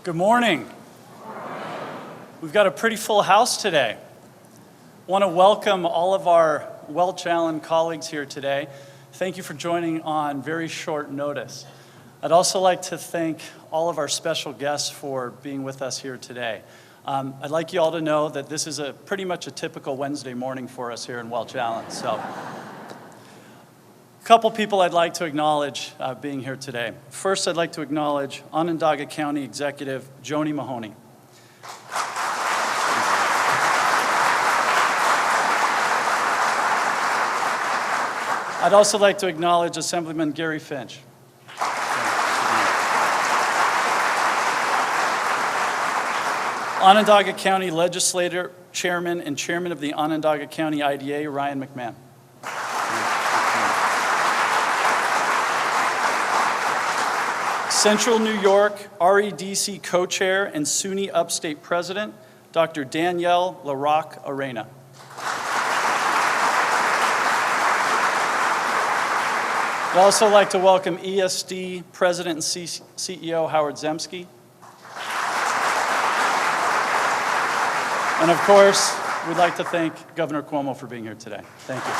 Good morning. We've got a pretty full house today. I want to welcome all of our Welch Allyn colleagues here today. Thank you for joining on very short notice. I'd also like to thank all of our special guests for being with us here today. I'd like you all to know that this is pretty much a typical Wednesday morning for us here in Welch Allyn. So, a couple people I'd like to acknowledge being here today. First, I'd like to acknowledge Onondaga County Executive Joni Mahoney. I'd also like to acknowledge Assemblyman Gary Finch. Onondaga County Legislator, Chairman, and Chairman of the Onondaga County IDA, Ryan McMahon. Central New York REDC Co-Chair and SUNY Upstate President, Dr. Danielle LaRocque Arena. I'd also like to welcome ESD President and CEO Howard Zemsky. And of course, we'd like to thank Governor Cuomo for being here today. Thank you.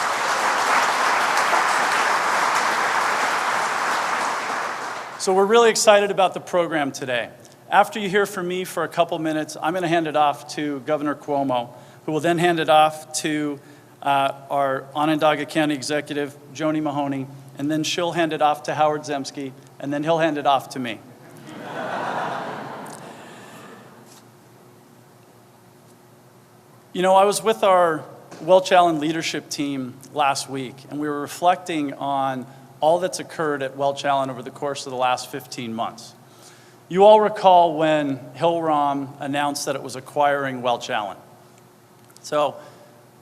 So we're really excited about the program today. After you hear from me for a couple minutes, I'm going to hand it off to Governor Cuomo, who will then hand it off to our Onondaga County Executive, Joni Mahoney, and then she'll hand it off to Howard Zemsky, and then he'll hand it off to me. You know, I was with our Welch Allyn leadership team last week, and we were reflecting on all that's occurred at Welch Allyn over the course of the last 15 months. You all recall when Hill-Rom announced that it was acquiring Welch Allyn. So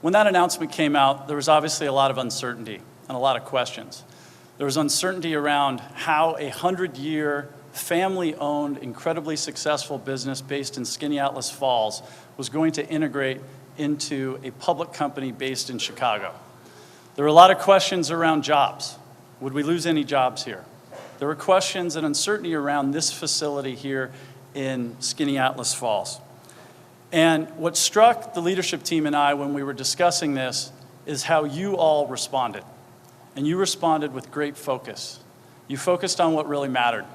when that announcement came out, there was obviously a lot of uncertainty and a lot of questions. There was uncertainty around how a 100-year, family-owned, incredibly successful business based in Skaneateles Falls was going to integrate into a public company based in Chicago. There were a lot of questions around jobs. Would we lose any jobs here? There were questions and uncertainty around this facility here in Skaneateles Falls. And what struck the leadership team and I when we were discussing this is how you all responded. And you responded with great focus. You focused on what really mattered.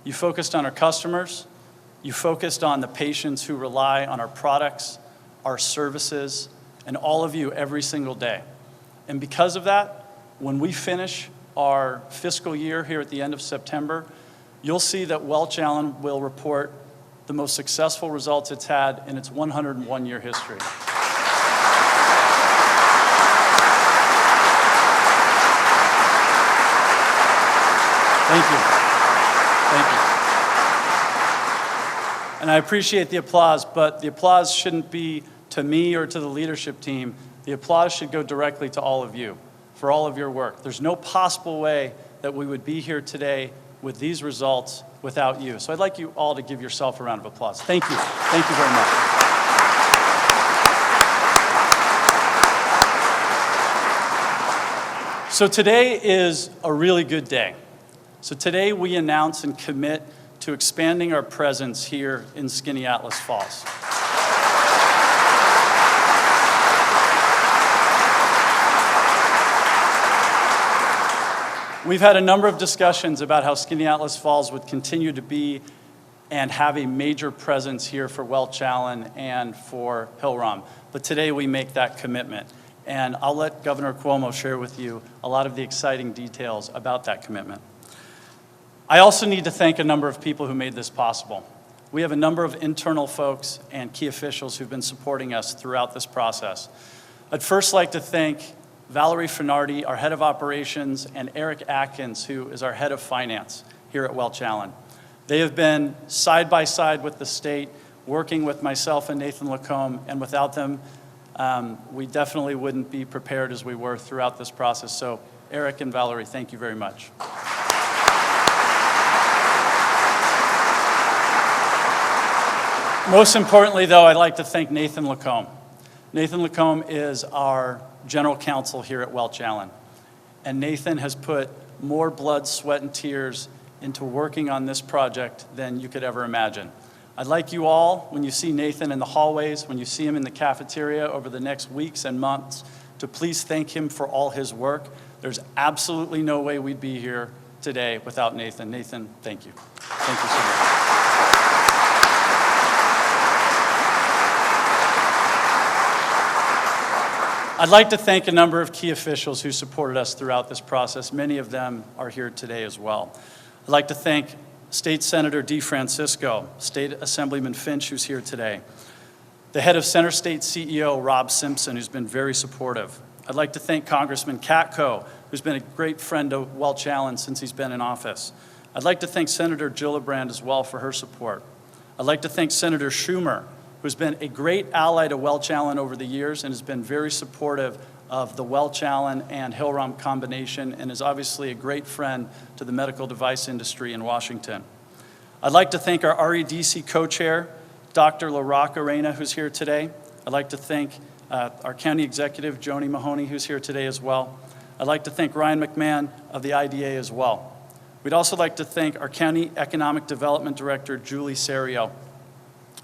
You focused on our customers. You focused on the patients who rely on our products, our services, and all of you every single day. And because of that, when we finish our fiscal year here at the end of September, you'll see that Welch Allyn will report the most successful results it's had in its 101-year history. Thank you. Thank you. And I appreciate the applause, but the applause shouldn't be to me or to the leadership team. The applause should go directly to all of you for all of your work. There's no possible way that we would be here today with these results without you. So I'd like you all to give yourself a round of applause. Thank you. Thank you very much. So today is a really good day. So today we announce and commit to expanding our presence here in Skaneateles Falls. We've had a number of discussions about how Skaneateles Falls would continue to be and have a major presence here for Welch Allyn and for Hill-Rom. But today we make that commitment. And I'll let Governor Cuomo share with you a lot of the exciting details about that commitment. I also need to thank a number of people who made this possible. We have a number of internal folks and key officials who've been supporting us throughout this process. I'd first like to thank Valerie Finardi, our head of operations, and Eric Atkins, who is our head of finance here at Welch Allyn. They have been side by side with the state, working with myself and Nathan Lacombe, and without them, we definitely wouldn't be prepared as we were throughout this process. So Eric and Valerie, thank you very much. Most importantly, though, I'd like to thank Nathan Lacombe. Nathan Lacombe is our general counsel here at Welch Allyn. And Nathan has put more blood, sweat, and tears into working on this project than you could ever imagine. I'd like you all, when you see Nathan in the hallways, when you see him in the cafeteria over the next weeks and months, to please thank him for all his work. There's absolutely no way we'd be here today without Nathan. Nathan, thank you. Thank you so much. I'd like to thank a number of key officials who supported us throughout this process. Many of them are here today as well. I'd like to thank State Senator DeFrancisco, State Assemblyman Finch, who's here today, the head of Center State CEO, Rob Simpson, who's been very supportive. I'd like to thank Congressman Katko, who's been a great friend of Welch Allyn since he's been in office. I'd like to thank Senator Gillibrand as well for her support. I'd like to thank Senator Schumer, who's been a great ally to Welch Allyn over the years and has been very supportive of the Welch Allyn and Hill-Rom combination and is obviously a great friend to the medical device industry in Washington. I'd like to thank our REDC co-chair, Dr. LaRocca Arena, who's here today. I'd like to thank our county executive, Joni Mahoney, who's here today as well. I'd like to thank Ryan McMahon of the IDA as well. We'd also like to thank our County Economic Development Director, Julie Serio.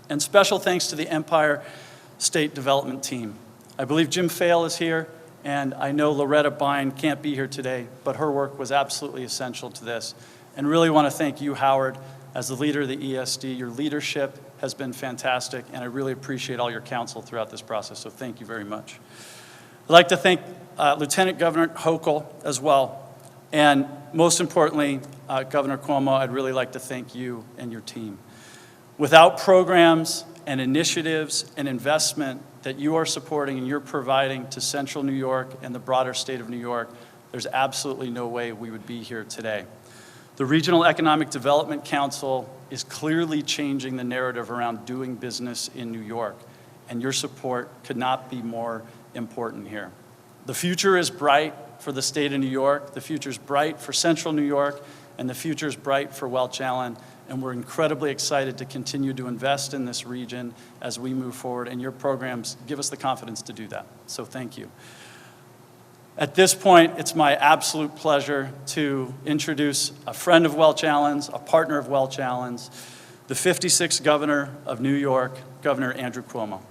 And special thanks to the Empire State Development Team. I believe Jim Fail is here, and I know Loretta Bine can't be here today, but her work was absolutely essential to this. And really want to thank you, Howard, as the leader of the ESD. Your leadership has been fantastic, and I really appreciate all your counsel throughout this process, so thank you very much. I'd like to thank Lieutenant Governor Hochul as well, and most importantly, Governor Cuomo, I'd really like to thank you and your team. Without programs and initiatives and investment that you are supporting and you're providing to Central New York and the broader state of New York, there's absolutely no way we would be here today. The Regional Economic Development Council is clearly changing the narrative around doing business in New York, and your support could not be more important here. The future is bright for the state of New York, the future is bright for Central New York, and the future is bright for Welch Allyn. And we're incredibly excited to continue to invest in this region as we move forward, and your programs give us the confidence to do that. So thank you. At this point, it's my absolute pleasure to introduce a friend of Welch Allyn's, a partner of Welch Allyn's, the 56th Governor of New York, Governor Andrew Cuomo.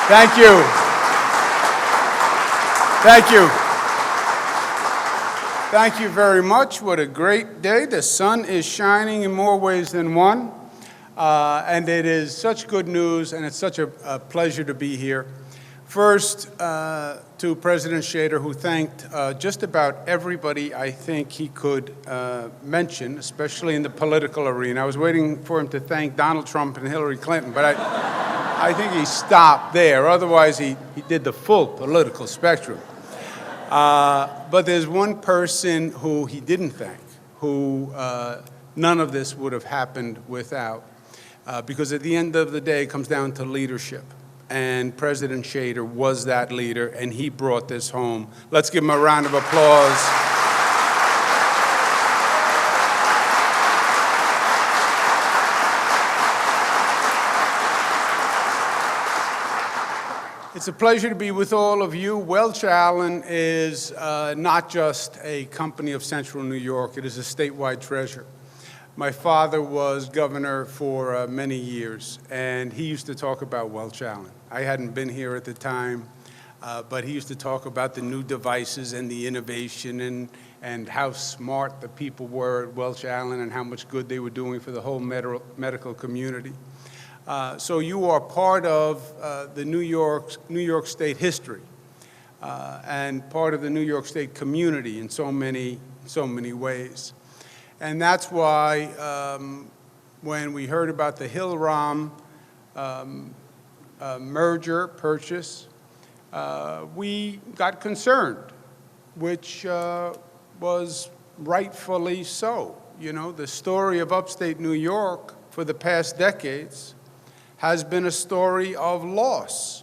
Thank you. Thank you. Thank you very much. What a great day. The sun is shining in more ways than one. And it is such good news, and it's such a pleasure to be here. First, to President Shader, who thanked just about everybody I think he could mention, especially in the political arena. I was waiting for him to thank Donald Trump and Hillary Clinton, but I think he stopped there. Otherwise, he did the full political spectrum. But there's one person who he didn't thank, who none of this would have happened without. Because at the end of the day, it comes down to leadership. And President Shader was that leader, and he brought this home. Let's give him a round of applause. It's a pleasure to be with all of you. Welch Allyn is not just a company of Central New York, it is a statewide treasure. My father was governor for many years, and he used to talk about Welch Allyn. I hadn't been here at the time, but he used to talk about the new devices and the innovation and how smart the people were at Welch Allyn and how much good they were doing for the whole medical community. So you are part of the New York State history and part of the New York State community in so many ways. And that's why when we heard about the Hill-Rom purchase, we got concerned, which was rightfully so. You know, the story of upstate New York for the past decades has been a story of loss.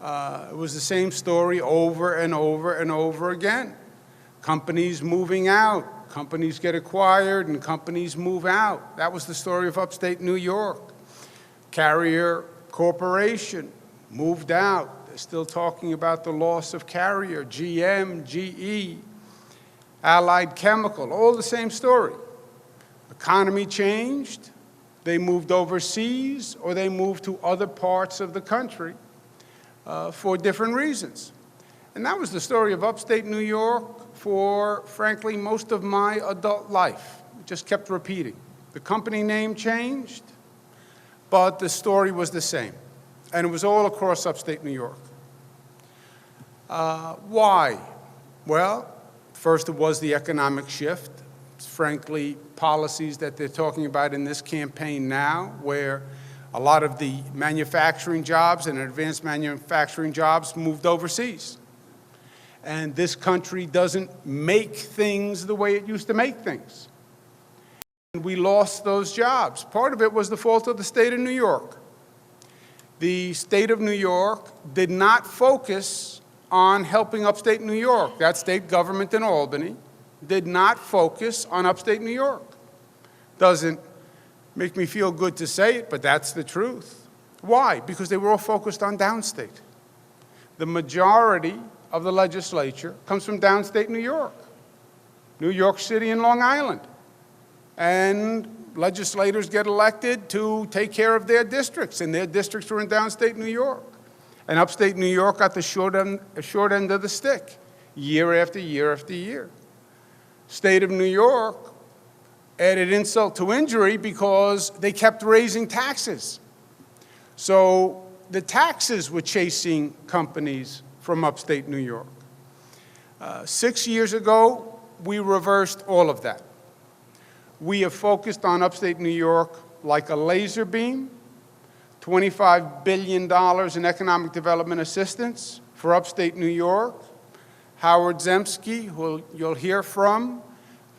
It was the same story over and over and over again. Companies moving out, companies get acquired, and companies move out. That was the story of upstate New York. Carrier Corporation moved out. They're still talking about the loss of Carrier, GM, GE, Allied Chemical, all the same story. Economy changed, they moved overseas, or they moved to other parts of the country for different reasons. And that was the story of upstate New York for, frankly, most of my adult life. It just kept repeating. The company name changed, but the story was the same. And it was all across upstate New York. Why? Well, first it was the economic shift. It's frankly policies that they're talking about in this campaign now, where a lot of the manufacturing jobs and advanced manufacturing jobs moved overseas. And this country doesn't make things the way it used to make things. And we lost those jobs. Part of it was the fault of the state of New York. The state of New York did not focus on helping upstate New York. That state government in Albany did not focus on upstate New York. Doesn't make me feel good to say it, but that's the truth. Why? Because they were all focused on downstate. The majority of the legislature comes from downstate New York, New York City and Long Island. And legislators get elected to take care of their districts, and their districts were in downstate New York. And upstate New York got the short end of the stick, year after year after year. State of New York added insult to injury because they kept raising taxes. So the taxes were chasing companies from upstate New York. 6 years ago, we reversed all of that. We have focused on upstate New York like a laser beam, $25 billion in economic development assistance for upstate New York. Howard Zemsky, who you'll hear from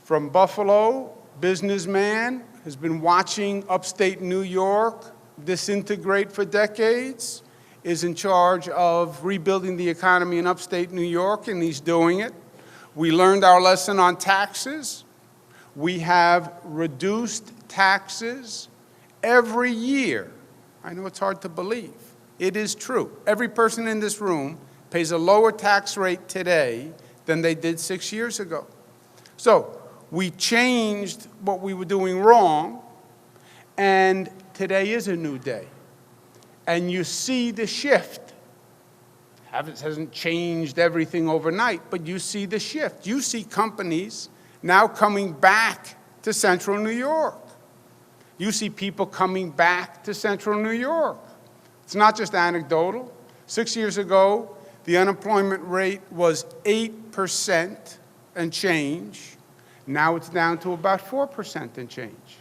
Buffalo, businessman, has been watching upstate New York disintegrate for decades, is in charge of rebuilding the economy in upstate New York, and he's doing it. We learned our lesson on taxes. We have reduced taxes every year. I know it's hard to believe. It is true. Every person in this room pays a lower tax rate today than they did 6 years ago. So we changed what we were doing wrong, and today is a new day. And you see the shift. It hasn't changed everything overnight, but you see the shift. You see companies now coming back to Central New York. You see people coming back to Central New York. It's not just anecdotal. 6 years ago, the unemployment rate was 8% and change. Now it's down to about 4% and change.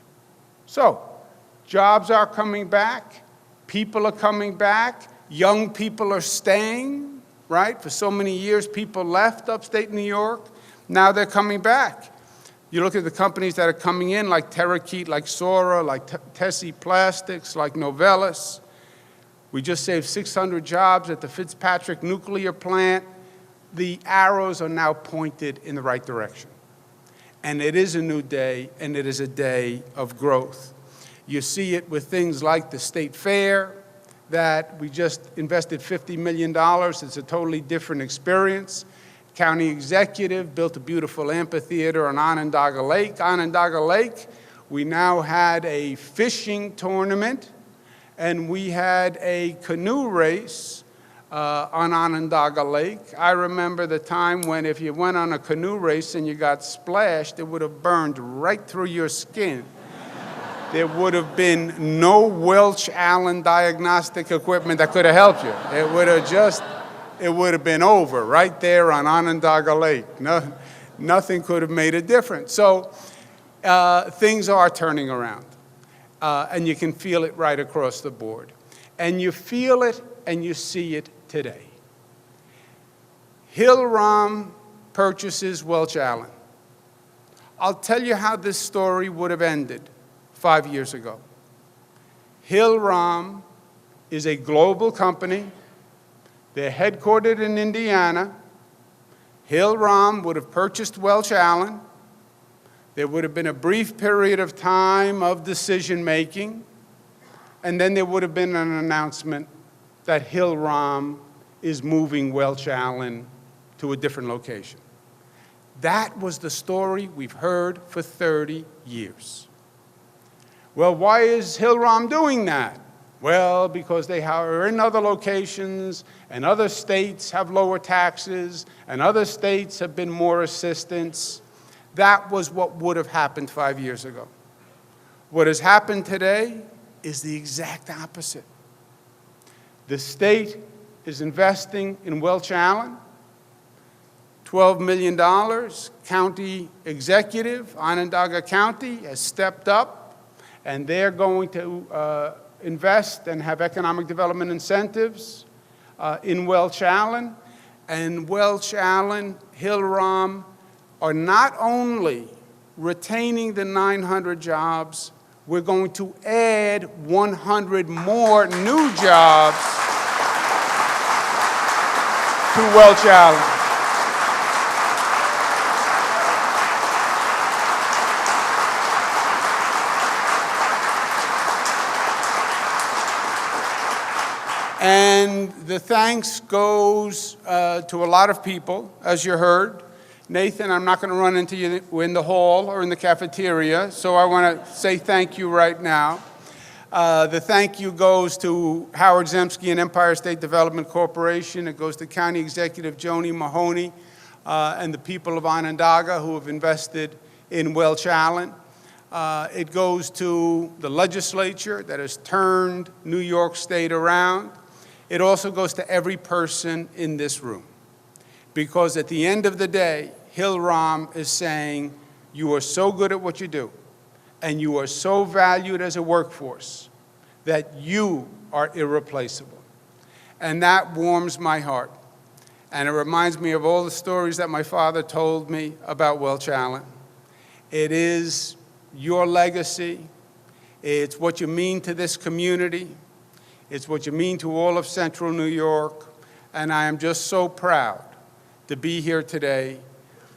So, jobs are coming back. People are coming back. Young people are staying, right? For so many years, people left upstate New York. Now they're coming back. You look at the companies that are coming in, like Terrakeet, like Sora, like Tessie Plastics, like Novelis. We just saved 600 jobs at the Fitzpatrick nuclear plant. The arrows are now pointed in the right direction. And it is a new day, and it is a day of growth. You see it with things like the State Fair, that we just invested $50 million. It's a totally different experience. County executive built a beautiful amphitheater on Onondaga Lake. Onondaga Lake, we now had a fishing tournament, and we had a canoe race on Onondaga Lake. I remember the time when if you went on a canoe race and you got splashed, it would have burned right through your skin. There would have been no Welch Allyn diagnostic equipment that could have helped you. It would have been over right there on Onondaga Lake. Nothing could have made a difference. So things are turning around, and you can feel it right across the board. And you feel it and you see it today. Hill-Rom purchases Welch Allyn. I'll tell you how this story would have ended 5 years ago. Hill-Rom is a global company. They're headquartered in Indiana. Hill-Rom would have purchased Welch Allyn. There would have been a brief period of time of decision-making, and then there would have been an announcement that Hill-Rom is moving Welch Allyn to a different location. That was the story we've heard for 30 years. Well, why is Hill-Rom doing that? Well, because they are in other locations, and other states have lower taxes, and other states have been more assistance. That was what would have happened 5 years ago. What has happened today is the exact opposite. The state is investing in Welch Allyn, $12 million. County executive, Onondaga County, has stepped up, and they're going to invest and have economic development incentives in Welch Allyn. And Welch Allyn, Hill-Rom are not only retaining the 900 jobs, we're going to add 100 more new jobs to Welch Allyn. And the thanks goes to a lot of people, as you heard. Nathan, I'm not going to run into you in the hall or in the cafeteria, so I want to say thank you right now. The thank you goes to Howard Zemsky and Empire State Development Corporation. It goes to County Executive Joni Mahoney and the people of Onondaga who have invested in Welch Allyn. It goes to the legislature that has turned New York State around. It also goes to every person in this room. Because at the end of the day, Hill-Rom is saying, you are so good at what you do, and you are so valued as a workforce, that you are irreplaceable. And that warms my heart. And it reminds me of all the stories that my father told me about Welch Allyn. It is your legacy. It's what you mean to this community. It's what you mean to all of Central New York. And I am just so proud to be here today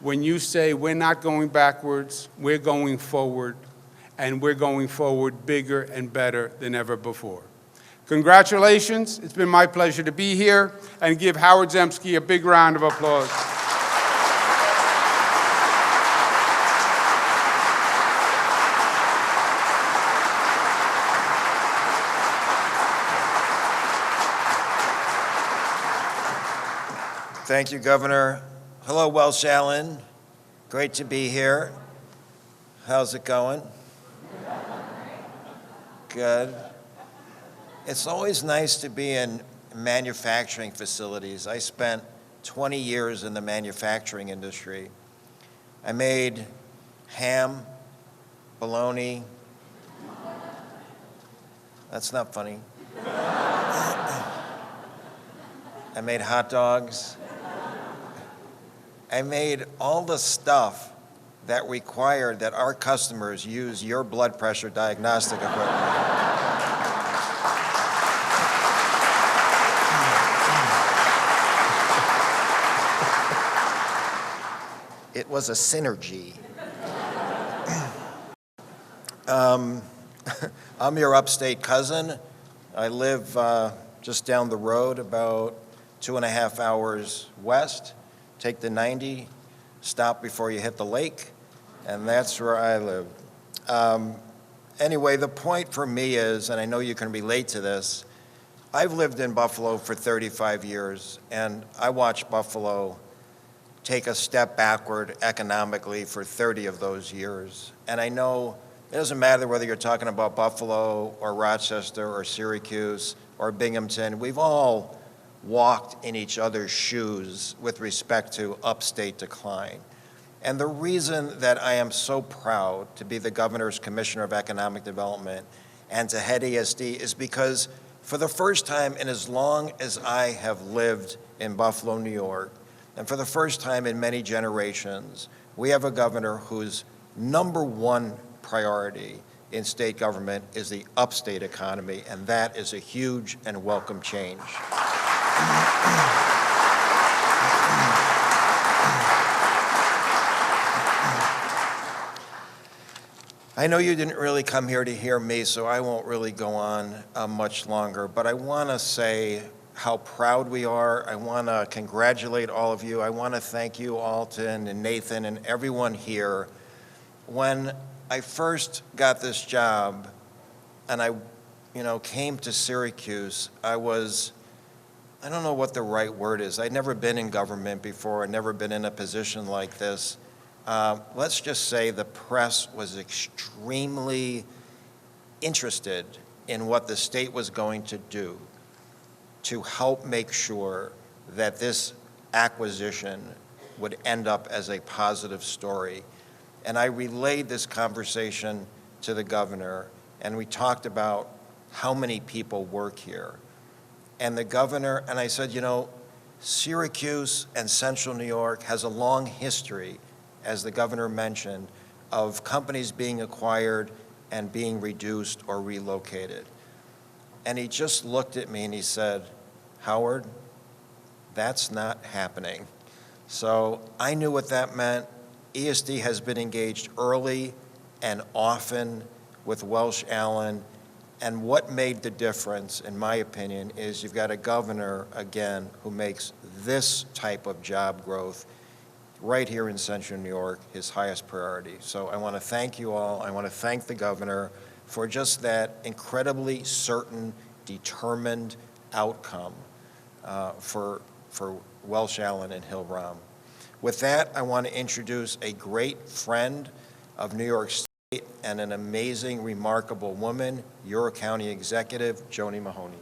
when you say we're not going backwards, we're going forward, and we're going forward bigger and better than ever before. Congratulations. It's been my pleasure to be here, and give Howard Zemsky a big round of applause. Thank you, Governor. Hello, Welch Allyn. Great to be here. How's it going? Good. It's always nice to be in manufacturing facilities. I spent 20 years in the manufacturing industry. I made ham, bologna. That's not funny. I made hot dogs. I made all the stuff that required that our customers use your blood pressure diagnostic equipment. It was a synergy. I'm your upstate cousin. I live just down the road, about 2.5 hours west. Take the 90, stop before you hit the lake, and that's where I live. Anyway, the point for me is, and I know you can relate to this, I've lived in Buffalo for 35 years, and I watched Buffalo take a step backward economically for 30 of those years. And I know it doesn't matter whether you're talking about Buffalo or Rochester or Syracuse or Binghamton, we've all walked in each other's shoes with respect to upstate decline. And the reason that I am so proud to be the Governor's Commissioner of Economic Development and to head ESD is because for the first time in as long as I have lived in Buffalo, New York, and for the first time in many generations, we have a governor whose #1 priority in state government is the upstate economy, and that is a huge and welcome change. I know you didn't really come here to hear me, so I won't really go on much longer, but I want to say how proud we are. I want to congratulate all of you. I want to thank you, Alton and Nathan and everyone here. When I first got this job and I came to Syracuse, I don't know what the right word is. I'd never been in government before. I'd never been in a position like this. Let's just say the press was extremely interested in what the state was going to do to help make sure that this acquisition would end up as a positive story. And I relayed this conversation to the governor, and we talked about how many people work here. And the governor, and I said, Syracuse and Central New York has a long history, as the governor mentioned, of companies being acquired and being reduced or relocated. And he just looked at me and he said, Howard, that's not happening. So I knew what that meant. ESD has been engaged early and often with Welch Allyn. And what made the difference, in my opinion, is you've got a governor, again, who makes this type of job growth right here in Central New York his highest priority. So I want to thank you all. I want to thank the governor for just that incredibly certain, determined outcome for Welch Allyn and Hill-Rom. With that, I want to introduce a great friend of New York State and an amazing, remarkable woman, your county executive, Joni Mahoney.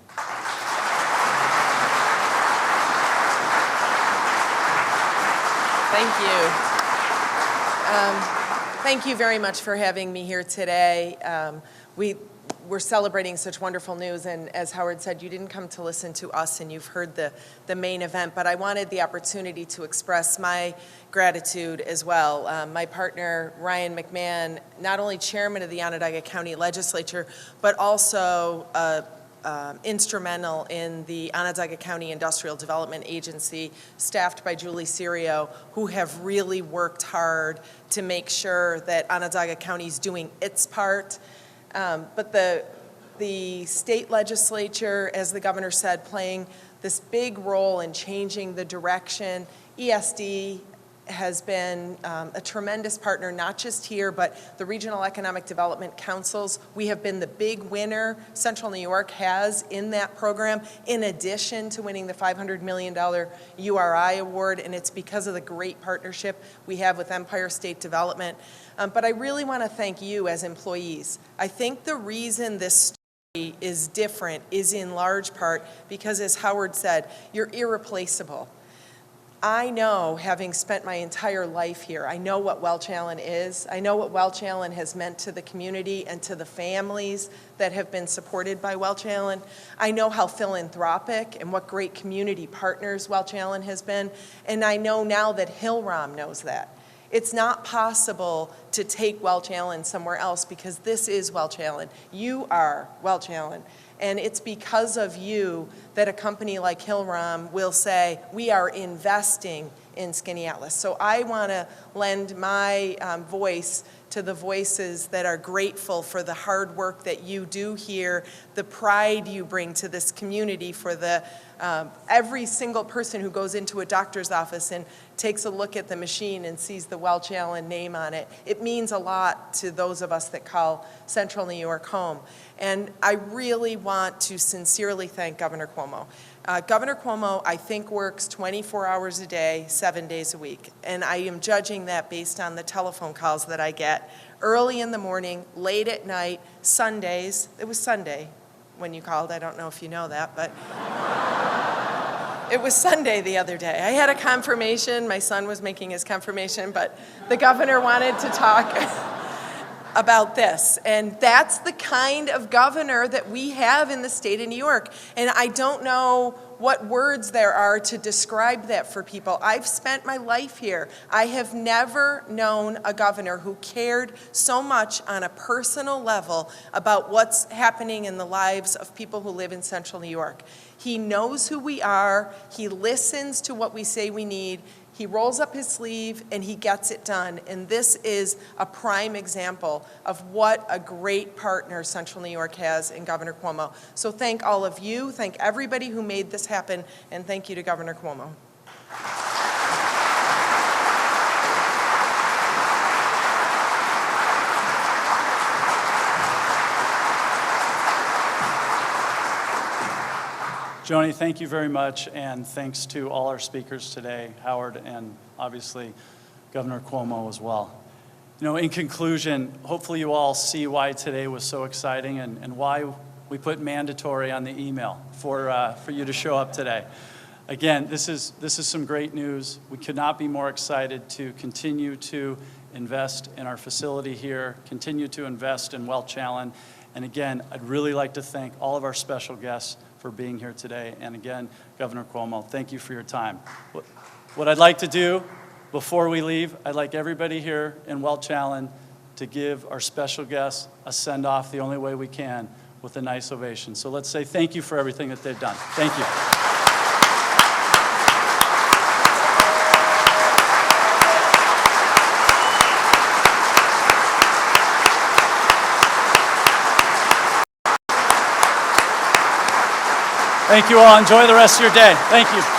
Thank you. Thank you very much for having me here today. We're celebrating such wonderful news, and as Howard said, you didn't come to listen to us, and you've heard the main event, but I wanted the opportunity to express my gratitude as well. My partner, Ryan McMahon, not only chairman of the Onondaga County Legislature, but also instrumental in the Onondaga County Industrial Development Agency, staffed by Julie Serio, who have really worked hard to make sure that Onondaga County is doing its part. But the state legislature, as the governor said, playing this big role in changing the direction. ESD has been a tremendous partner, not just here, but the Regional Economic Development Councils. We have been the big winner Central New York has in that program, in addition to winning the $500 million URI award, and it's because of the great partnership we have with Empire State Development. But I really want to thank you as employees. I think the reason this story is different is in large part because, as Howard said, you're irreplaceable. I know, having spent my entire life here, I know what Welch Allyn is. I know what Welch Allyn has meant to the community and to the families that have been supported by Welch Allyn. I know how philanthropic and what great community partners Welch Allyn has been. And I know now that Hill-Rom knows that. It's not possible to take Welch Allyn somewhere else because this is Welch Allyn. You are Welch Allyn. And it's because of you that a company like Hill-Rom will say, we are investing in Skaneateles. So I want to lend my voice to the voices that are grateful for the hard work that you do here, the pride you bring to this community, for the every single person who goes into a doctor's office and takes a look at the machine and sees the Welch Allyn name on it. It means a lot to those of us that call Central New York home. And I really want to sincerely thank Governor Cuomo. Governor Cuomo, I think, works 24 hours a day, 7 days a week. And I am judging that based on the telephone calls that I get early in the morning, late at night, Sundays. It was Sunday when you called. I don't know if you know that, but it was Sunday the other day. I had a confirmation. My son was making his confirmation, but the governor wanted to talk about this. And that's the kind of governor that we have in the state of New York. And I don't know what words there are to describe that for people. I've spent my life here. I have never known a governor who cared so much on a personal level about what's happening in the lives of people who live in Central New York. He knows who we are. He listens to what we say we need. He rolls up his sleeve and he gets it done. And this is a prime example of what a great partner Central New York has in Governor Cuomo. So thank all of you, thank everybody who made this happen, and thank you to Governor Cuomo. Joni, thank you very much, and thanks to all our speakers today, Howard, and obviously Governor Cuomo as well. You know, in conclusion, hopefully you all see why today was so exciting and why we put mandatory on the email for you to show up today. Again, this is some great news. We could not be more excited to continue to invest in our facility here, continue to invest in Welch Allyn. And again, I'd really like to thank all of our special guests for being here today. And again, Governor Cuomo, thank you for your time. What I'd like to do before we leave, I'd like everybody here in Welch Allyn to give our special guests a send-off the only way we can, with a nice ovation. So let's say thank you for everything that they've done. Thank you. Thank you all. Enjoy the rest of your day. Thank you.